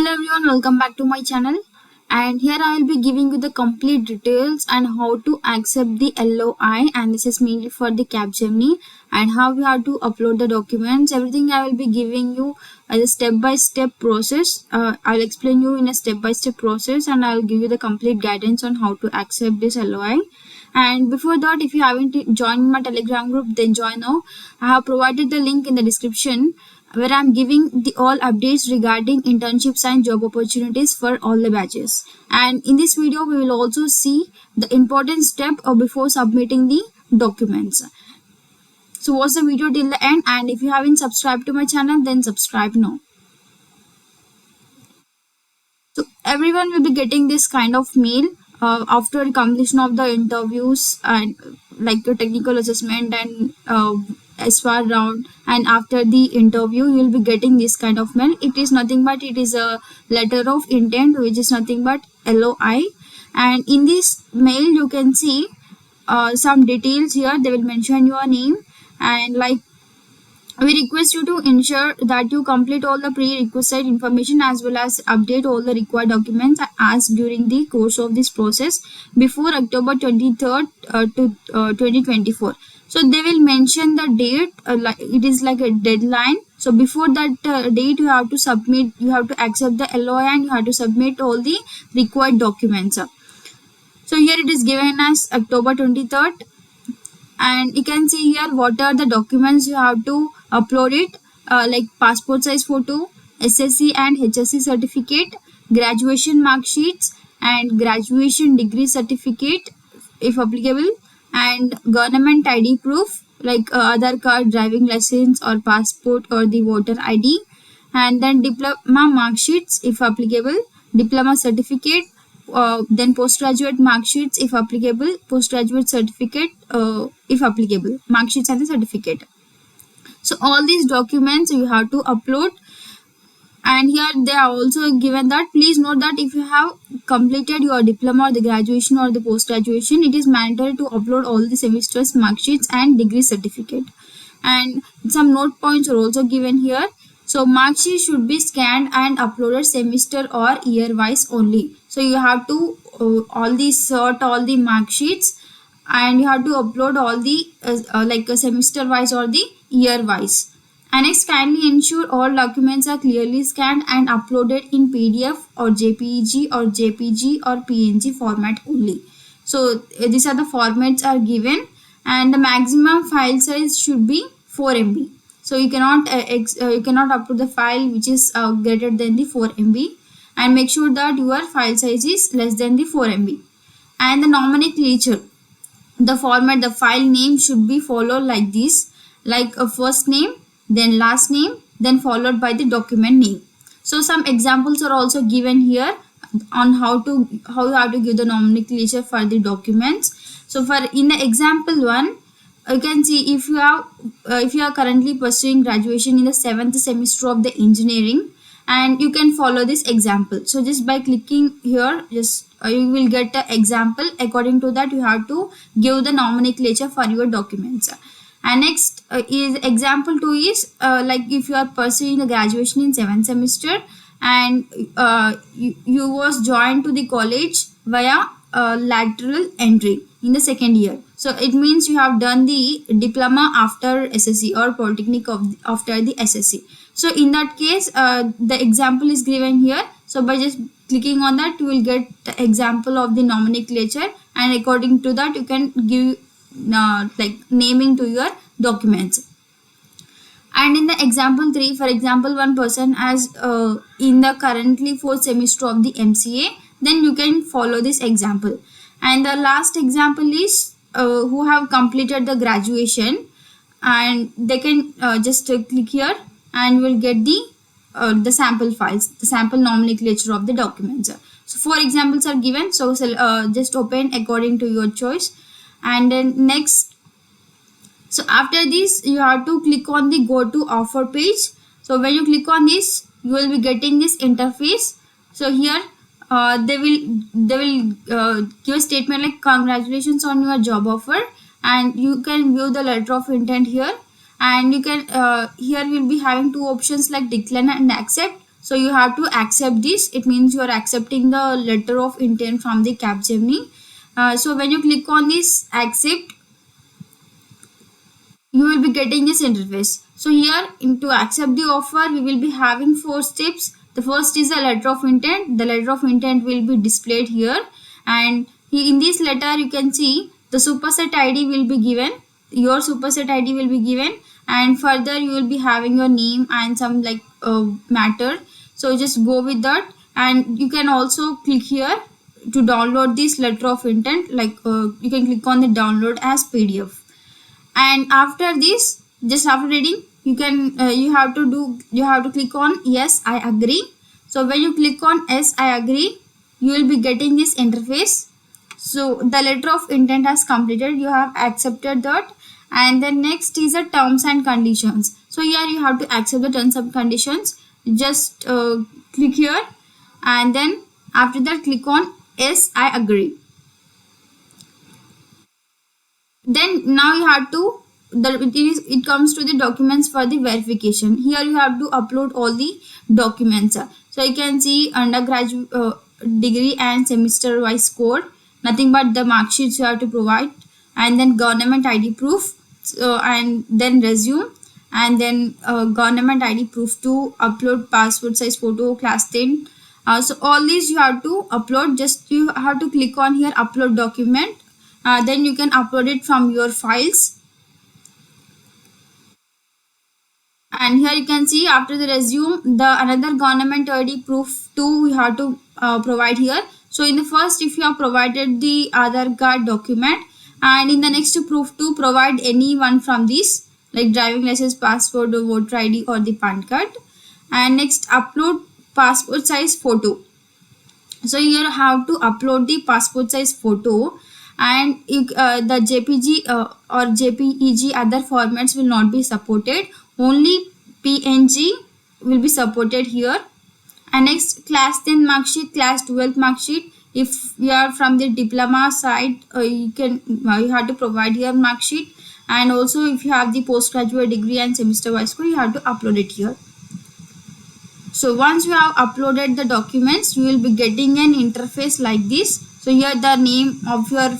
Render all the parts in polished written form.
Hello everyone, welcome back to my channel. And here I will be giving you the complete details and how to accept the LOI, and this is mainly for the Capgemini, and how you have to upload the documents. Everything I will be giving you as a step-by-step process. I'll explain you in a step-by-step process, and I'll give you the complete guidance on how to accept this LOI. And before that, if you haven't joined my Telegram group, then join now. I have provided the link in the description where I'm giving the all updates regarding internships and job opportunities for all the batches. And in this video, we will also see the important step before submitting the documents. So watch the video till the end, and if you haven't subscribed to my channel, then subscribe now. So everyone will be getting this kind of mail after completion of the interviews and like a technical assessment and SWAR round, and after the interview you will be getting this kind of mail. It is nothing but it is a letter of intent, which is nothing but LOI. And in this mail you can see some details here. They will mention your name, and like we request you to ensure that you complete all the prerequisite information as well as update all the required documents as during the course of this process before October 23rd to 2024. So they will mention the date, like it is like a deadline. So before that date you have to submit, you have to accept the LOI, and you have to submit all the required documents. So here it is given as October 23rd. And you can see here what are the documents you have to upload it, like passport size photo, SSC and HSC certificate, graduation mark sheets and graduation degree certificate if applicable, and government ID proof like Aadhaar card, driving license or passport or the voter ID, and then diploma mark sheets if applicable, diploma certificate, then postgraduate mark sheets if applicable, postgraduate certificate if applicable, mark sheets and the certificate. So all these documents you have to upload. And here they are also given that please note that if you have completed your diploma or the graduation or the post graduation, it is mandatory to upload all the semesters mark sheets and degree certificate. And some note points are also given here. So mark sheet should be scanned and uploaded semester or year wise only. So you have to all the mark sheets, and you have to upload all the like a semester wise or the year wise. And next, kindly ensure all documents are clearly scanned and uploaded in PDF or JPEG or JPG or PNG format only. So these are the formats are given, and the maximum file size should be 4 MB. So you cannot upload the file which is greater than the 4 MB, and make sure that your file size is less than the 4 MB. And the nomenclature, the format, the file name should be followed like this, like a first name, then last name, then followed by the document name. So some examples are also given here on how you have to give the nomenclature for the documents. So for in the example one, you can see if you are currently pursuing graduation in the 7th semester of the engineering, and you can follow this example. So just by clicking here, just you will get the example. According to that, you have to give the nomenclature for your documents. And next is example 2 is like if you are pursuing the graduation in 7th semester, and you was joined to the college via lateral entry in the second year. So it means you have done the diploma after SSC or polytechnic after the SSC. So in that case, the example is given here. So by just clicking on that, you will get the example of the nomenclature, and according to that you can give like naming to your documents. And in the example 3, for example, one person has in the currently 4th semester of the MCA, then you can follow this example. And the last example is who have completed the graduation, and they can just click here and will get the sample files, the sample nomenclature of the documents. So 4 examples are given, so just open according to your choice. And then next, so after this you have to click on the go to offer page. So when you click on this, you will be getting this interface. So here they will give a statement like congratulations on your job offer, and you can view the letter of intent here. And you can here we'll be having two options like decline and accept. So you have to accept this. It means you are accepting the letter of intent from the Capgemini. So when you click on this accept, you will be getting this interface. So here to accept the offer, we will be having 4 steps. The first is a letter of intent. The letter of intent will be displayed here, and in this letter you can see the superset ID will be given. Your superset ID will be given, and further you will be having your name and some like matter. So just go with that, and you can also click here to download this letter of intent. Like you can click on the download as PDF, and after this, just after reading, you have to click on yes I agree. So when you click on yes I agree, you will be getting this interface. So the letter of intent has completed, you have accepted that. And then next is the terms and conditions. So here you have to accept the terms and conditions. Just click here, and then after that click on yes I agree. Then now you have to it comes to the documents for the verification. Here you have to upload all the documents. So you can see undergraduate degree and semester wise score, nothing but the mark sheets you have to provide, and then government ID proof, and then resume, and then government ID proof to upload passport size photo, class 10. So all these you have to upload. Just you have to click on here upload document. Then you can upload it from your files. And here you can see after the resume, the another government ID proof too we have to provide here. So in the first, if you have provided the Aadhaar card document, and in the next proof to provide any one from these, like driving license, passport, or voter ID, or the PAN card. And next, upload passport size photo. So here you have to upload the passport size photo, and the JPG or JPEG other formats will not be supported. Only PNG will be supported here. And next, class 10 mark sheet, class 12 mark sheet. If you are from the diploma side, you have to provide your mark sheet. And also if you have the postgraduate degree and semester wise score, you have to upload it here. So once you have uploaded the documents, you will be getting an interface like this. So here the name of your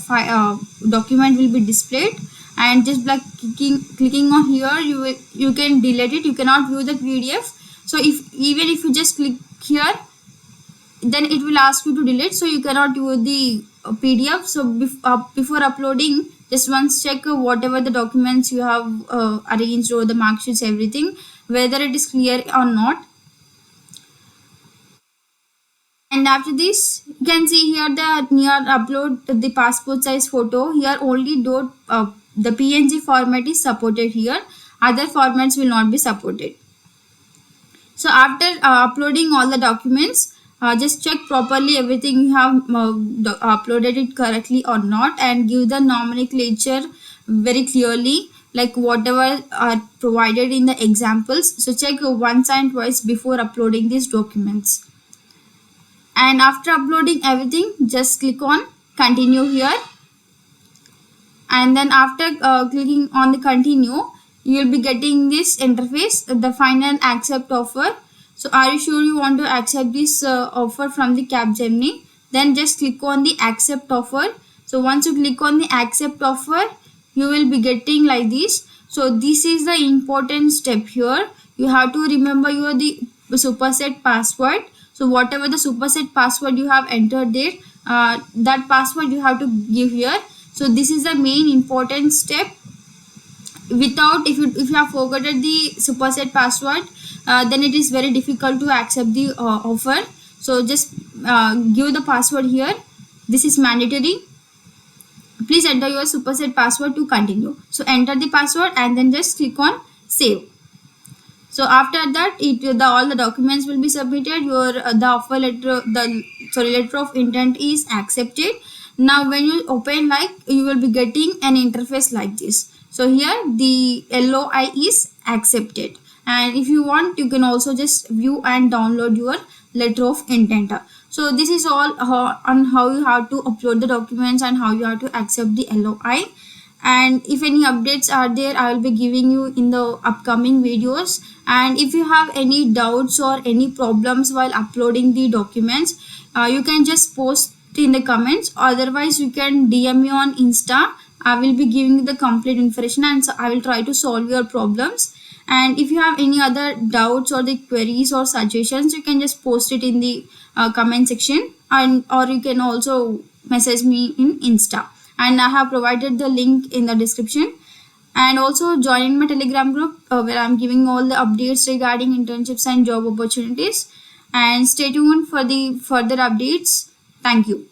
document will be displayed, and just like clicking on here, you can delete it. You cannot view the PDF. So even if you just click here, then it will ask you to delete. So you cannot view the PDF. So before uploading, just once check whatever the documents you have arranged, or the mark sheets, everything, whether it is clear or not. And after this, you can see here the near upload the passport size photo. Here only the PNG format is supported here. Other formats will not be supported. So after uploading all the documents, just check properly everything you have uploaded it correctly or not, and give the nomenclature very clearly, like whatever are provided in the examples. So check once and twice before uploading these documents. And after uploading everything, just click on continue here. And then after clicking on the continue, you will be getting this interface, the final accept offer. So are you sure you want to accept this offer from the Capgemini? Then just click on the accept offer. So once you click on the accept offer, you will be getting like this. So this is the important step here. You have to remember the superset password. So whatever the superset password you have entered there, that password you have to give here. So this is the main important step. Without, if you have forgotten the superset password, then it is very difficult to accept the offer. So just give the password here. This is mandatory. Please enter your superset password to continue. So enter the password, and then just click on save. So after that, all the documents will be submitted. Your the offer letter, letter of intent is accepted. Now when you open, like, you will be getting an interface like this. So here the LOI is accepted, and if you want, you can also just view and download your letter of intent. So this is all on how you have to upload the documents and how you have to accept the LOI. and if any updates are there, I will be giving you in the upcoming videos. And if you have any doubts or any problems while uploading the documents, you can just post in the comments. Otherwise you can DM me on Insta. I will be giving you the complete information, and so I will try to solve your problems. And if you have any other doubts or the queries or suggestions, you can just post it in the comment section, and or you can also message me in Insta, and I have provided the link in the description. And also join my Telegram group, where I'm giving all the updates regarding internships and job opportunities. And stay tuned for the further updates. Thank you.